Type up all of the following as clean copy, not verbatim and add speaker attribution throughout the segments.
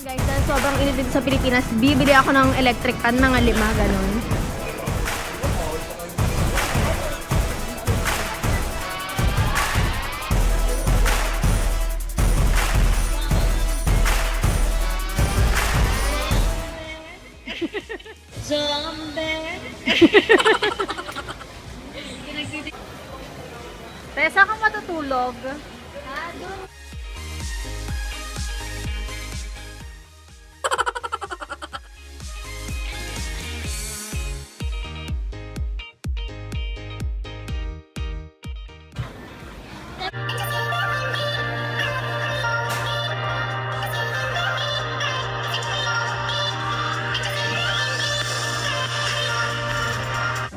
Speaker 1: Guys, dahil sobrang init dito sa Pilipinas, bibili ako ng electric pan, mga 5, ganun. Tessa, ka matutulog?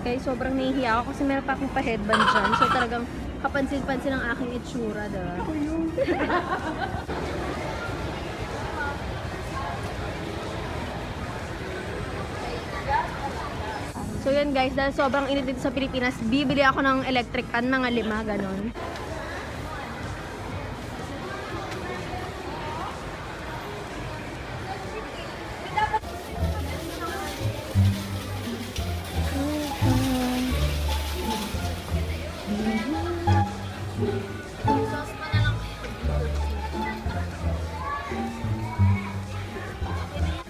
Speaker 1: Okay, sobrang nahihiya ako kasi meron pa akong pa-headband dyan. So talagang kapansin-pansin ang aking itsura, diba? So yun guys, dahil sobrang init dito sa Pilipinas, bibili ako ng electric pan, mga 5, ganon.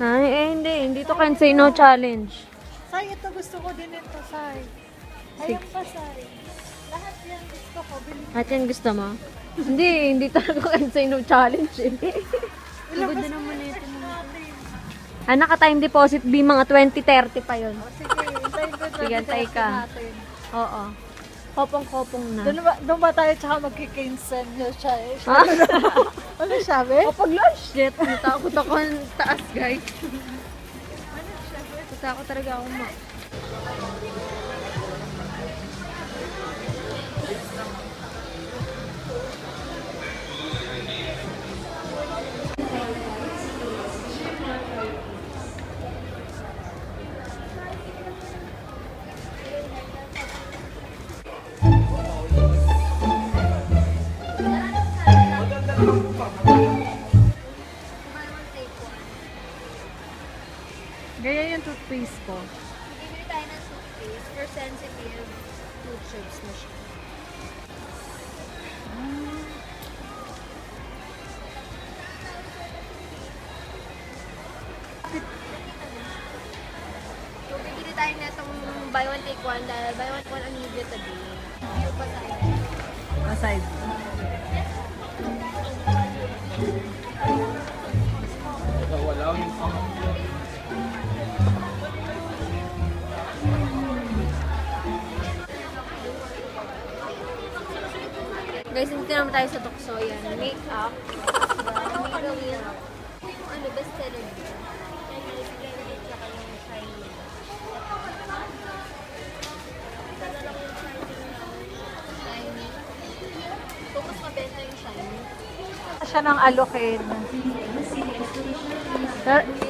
Speaker 1: Ay, hindi to can say no challenge.
Speaker 2: Say, ito gusto ko din ito, Say. Ayan pa, Say. Lahat yan gusto ko.
Speaker 1: At yan gusto mo? Hindi talaga can say no challenge eh.
Speaker 2: Ilabas naman ito natin.
Speaker 1: Naka-time deposit B, mga 20-30 pa yun.
Speaker 2: O, sige, hintayin ko.
Speaker 1: Sige, antay ka.
Speaker 2: Natin.
Speaker 1: Oo. Kopong-kopong na.
Speaker 2: Doon ba tayo tsaka magkikinsen niya siya eh?
Speaker 1: Ha?
Speaker 2: Ano sabi?
Speaker 1: Kapag lunch, shit. Natakot ako ng taas, guys. Natakot talaga ako ma.
Speaker 2: Gaya yung toothpaste ko.
Speaker 1: Bibili tayo ng toothpaste for sensitive tooth tubes na siya. So, bibili tayo na itong buy one take one dahil buy one take one ang media today. View pa tayo.
Speaker 2: Aside.
Speaker 1: Guys, hindi naman tayo sa tukso yan. Makeup. Middle wheel. Ano, best seller dito. Tsaka yung shiny. Shiny. Focus mabenta yung shiny.
Speaker 2: Siya ng alokin.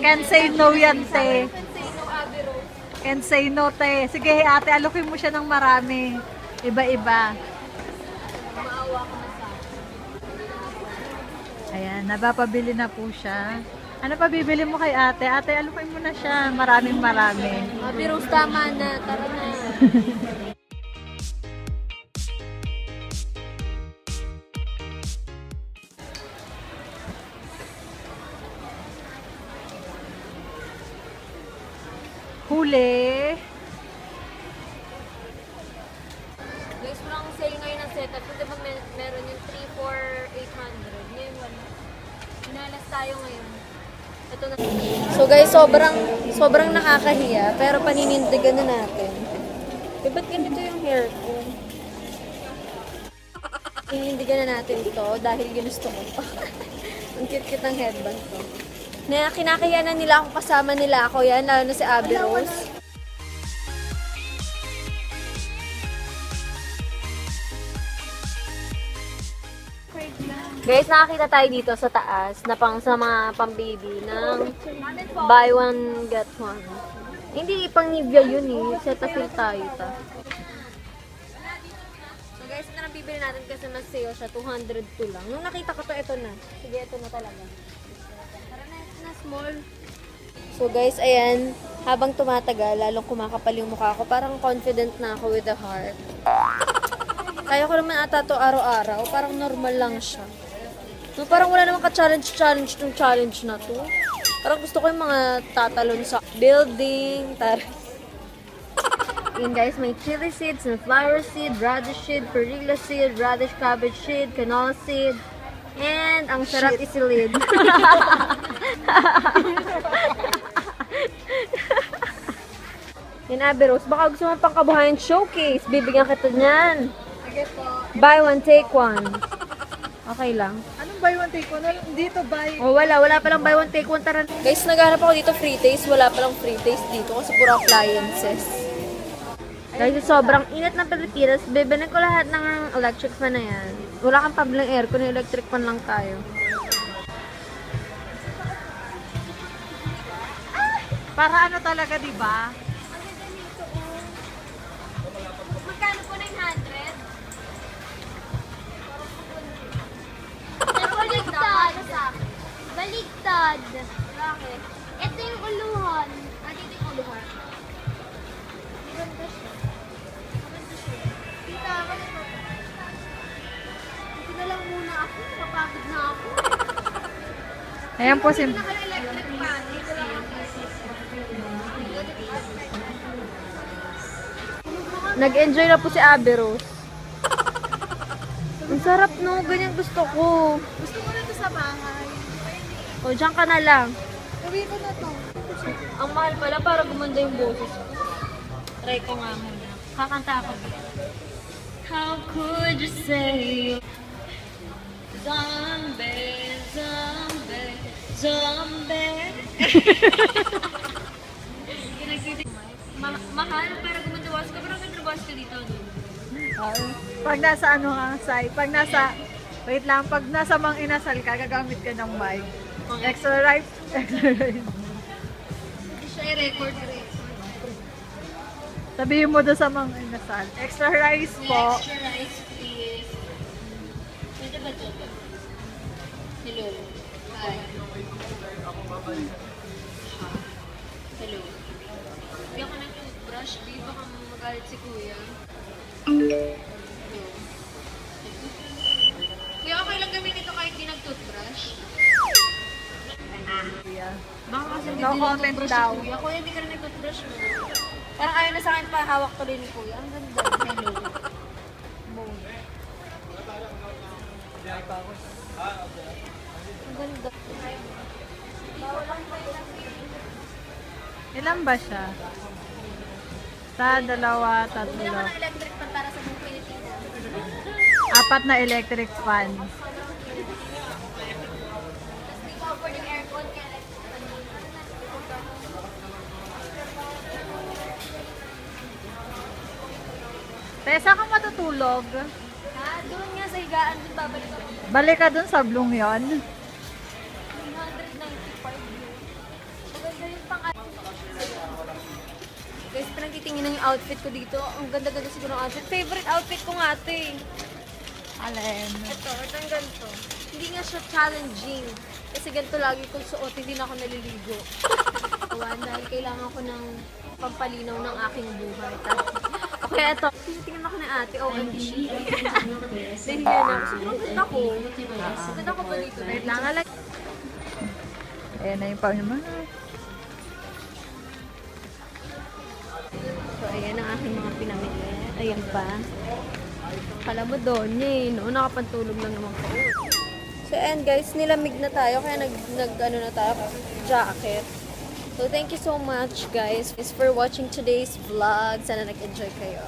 Speaker 2: Can say no yan, te.
Speaker 1: Say no, Abby Rose.
Speaker 2: Can say no, te. Sige, ate, alokin mo siya ng marami. Iba-iba.
Speaker 1: Maawa ko na sa akin.
Speaker 2: Ayan, napapabili na po siya. Ano pa bibili mo kay ate? Ate, alokin mo na siya. Maraming marami.
Speaker 1: Abby Rose, tama na. Tara na.
Speaker 2: Huli.
Speaker 1: Guys, parang sale ngayon ng setup. Kasi diba meron yung 3 for 800. Ngayon wala. Hinalas tayo ngayon. Ito na. So guys, sobrang nakakahiya. Pero paninindigan na natin. Eh, ba't ganito yung hair ko? Paninindigan na natin ito dahil ginusto ko. Ang cute-cute ng headband ko. Na kinakahiya na nila ako kasama nila ako yan. Lalo na si Abby Rose. Guys, nakakita tayo dito sa taas na pang sa mga pang-baby ng buy one get one. Hindi pang Nivea yun eh. Cetaphil tayo ta. So guys, ito na bibili natin kasi mas sale siya. 202 lang. Nung nakita ko to, ito na. Sige, ito na talaga. Tara na. na small. So guys, ayan. Habang tumatagal, lalong kumakapal yung mukha ko. Parang confident na ako with the heart. Kaya ko naman ata to araw-araw. Parang normal lang siya. No, parang wala namang ka-challenge tong challenge na to. Parang gusto ko yung mga tatalon sa building. Yun guys, may chili seed, sunflower seed, radish seed, perilla seed, radish cabbage seed, canola seed, and ang sarap isilid. Yan, Abby Rose, baka gusto mo pang kabuhayan showcase. Bibigyan kita niyan.
Speaker 2: Sige po.
Speaker 1: Buy one, take one. Okay lang.
Speaker 2: Anong buy one take one? Dito buy.
Speaker 1: Oh, wala palang buy one, take one. Tara. Guys, naghanap ako dito free taste. Wala palang free taste dito kasi puro appliances. Guys, sobrang init ng Pilipinas. Bibinin ko lahat ng electric fan na yan. Wala kang pabiling aircon, electric fan lang tayo.
Speaker 2: Para ano talaga, di ba?
Speaker 1: Magkano po 900?
Speaker 3: Baligtad. Baligtad.
Speaker 1: Bakit?
Speaker 3: Ito yung uluhan.
Speaker 1: Dito yung uluhan.
Speaker 3: Maganda siya. Maganda siya.
Speaker 1: Tita, dito na lang muna ako. Papagod na ako.
Speaker 2: Ayan po si...
Speaker 1: Naka-electric fan. Dito lang ako. Nag-enjoy na po si Abby Rose. Ang sarap no, ganyan gusto ko.
Speaker 2: Gusto ko na ito sa bahay.
Speaker 1: O, dyan ka na lang.
Speaker 2: Gawin ko na to.
Speaker 1: Ang mahal pala para gumanda yung boses ko. Try ko nga muna. Kakanta ako. How could you say zombie, zombie, zombie? Mahal para gumanda yung boses ko. Pero ganda boses ko dito.
Speaker 2: Pag nasa ano ka, Sai, pag nasa... Wait lang, pag nasa Mang Inasal ka, gagamit ka ng mic. Extra rice. Extra rice.
Speaker 1: Hindi siya i-record.
Speaker 2: Sabihin mo doon sa Mang Inasal. Extra rice po.
Speaker 1: Extra rice, please. Pwede ba ito? Hello. Hi. Hello. Bigyan ko ng toothbrush, di baka magalit si kuya. Hello. Kuya, okay lang gamitin ito kahit di nag-toothbrush? Baka kasi hindi
Speaker 2: No
Speaker 1: din
Speaker 2: comment
Speaker 1: nag-toothbrush
Speaker 2: daw.
Speaker 1: si kuya. Kuya, hindi ka rin nag-toothbrush mo. Parang ayaw na sa akin pa hawak tuloy ni kuya. Ang ganda. Hello. Mode. Ang ganda. Bawal lang pa ilang
Speaker 2: Ilan ba siya? Sa dalawa,
Speaker 1: Hindi ako
Speaker 2: tatlo.
Speaker 1: ng electric fan para sa buong Pilipinas.
Speaker 2: 4 na electric fan.
Speaker 1: Tapos di ko afford yung aircon kaya electric fan.
Speaker 2: Tessa, ka matutulog?
Speaker 1: Ha? Doon nga sa higaan, doon babalik ako.
Speaker 2: Balik ka dun sa Bloom yon.
Speaker 1: 395 yun. Maganda yung pang Guys, parang titingin yung outfit ko dito. Ang ganda-ganda siguro ng outfit. Favorite outfit ko nga ito eh.
Speaker 2: Alin?
Speaker 1: Ito ang ganito. Hindi nga siya challenging. Kasi ganito lagi kong suot, hindi na ako naliligo. Dahil kailangan ko ng pampalinaw ng aking buhay. Okay, ito. Tinitingnan ako ng ate, OMG. Dahil yan ako. Sumunod ako. Sumunod ako pa dito. Wait lang, alam.
Speaker 2: Ayan na yung pang naman.
Speaker 1: So, ayan ang aking mga pinamili. Ayan pa. Kala mo doon eh, no? Nakapantulog lang naman ko. So, ayan guys, nilamig na tayo. Kaya ano na tayo, jacket. So, thank you so much guys for watching today's vlog. Sana nag-enjoy kayo.